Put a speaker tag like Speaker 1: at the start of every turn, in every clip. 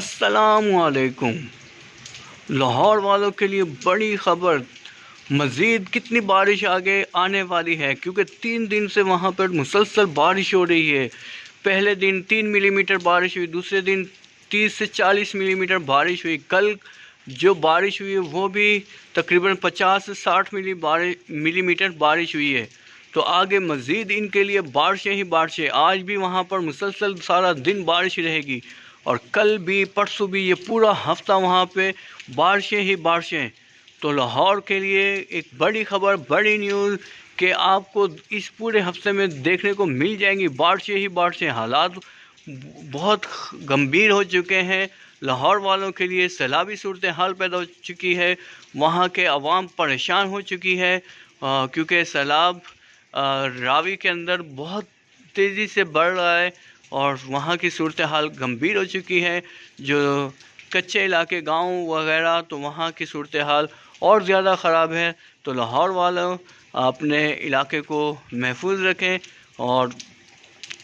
Speaker 1: अस्सलामुअलैकुम। लाहौर वालों के लिए बड़ी ख़बर, मज़ीद कितनी बारिश आगे आने वाली है, क्योंकि 3 दिन से वहाँ पर मुसलसल बारिश हो रही है। पहले दिन 3 मिलीमीटर बारिश हुई, दूसरे दिन 30 से 40 मिलीमीटर बारिश हुई। कल जो बारिश हुई है वो भी तकरीबन 50 से 60 मिलीमीटर बारिश हुई है। तो आगे मज़ीद इनके लिए बारिशें ही बारिशें। आज भी वहाँ पर मुसलसल सारा दिन बारिश रहेगी और कल भी परसों भी, ये पूरा हफ्ता वहाँ पे बारिशें ही बारिशें। तो लाहौर के लिए एक बड़ी ख़बर, बड़ी न्यूज़ कि आपको इस पूरे हफ्ते में देखने को मिल जाएंगी बारिशें ही बारिशें। हालात बहुत गंभीर हो चुके हैं लाहौर वालों के लिए। सैलाबी सूरत हाल पैदा हो चुकी है, वहाँ के अवाम परेशान हो चुकी है क्योंकि सैलाब रावी के अंदर बहुत तेज़ी से बढ़ रहा है और वहाँ की सूरत हाल गंभीर हो चुकी है। जो कच्चे इलाके, गांव वगैरह, तो वहाँ की सूरत हाल और ज़्यादा ख़राब है। तो लाहौर वालों अपने इलाके को महफूज रखें और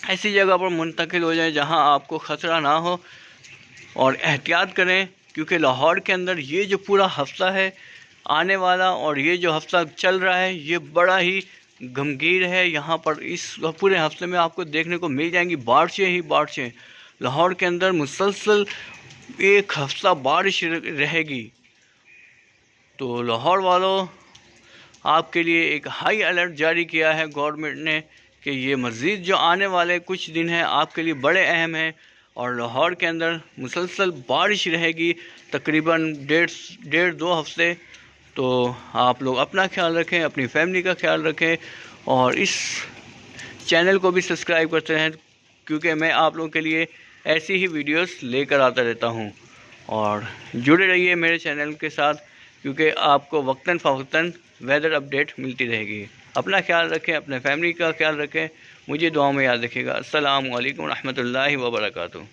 Speaker 1: ऐसी जगह पर मुंतकिल हो जाएं जहाँ आपको ख़तरा ना हो, और एहतियात करें क्योंकि लाहौर के अंदर ये जो पूरा हफ्ता है आने वाला और ये जो हफ्ता चल रहा है ये बड़ा ही गमगीन है। यहाँ पर इस पूरे हफ्ते में आपको देखने को मिल जाएंगी बारिशें ही बारिशें। लाहौर के अंदर मुसलसल एक हफ्ता बारिश रहेगी। तो लाहौर वालों, आपके लिए एक हाई अलर्ट जारी किया है गवर्नमेंट ने कि ये मज़ीद जो आने वाले कुछ दिन हैं आपके लिए बड़े अहम हैं और लाहौर के अंदर मुसलसल बारिश रहेगी तकरीबन डेढ़ 2 हफ्ते। तो आप लोग अपना ख्याल रखें, अपनी फैमिली का ख्याल रखें और इस चैनल को भी सब्सक्राइब करते रहें क्योंकि मैं आप लोगों के लिए ऐसी ही वीडियोस लेकर आता रहता हूं। और जुड़े रहिए मेरे चैनल के साथ क्योंकि आपको वक्तन फ़वक्तन वेदर अपडेट मिलती रहेगी। अपना ख्याल रखें, अपने फैमिली का ख्याल रखें, मुझे दुआ में याद रखिएगा। अस्सलामु अलैकुम रहमतुल्लाहि व बरकातुहू।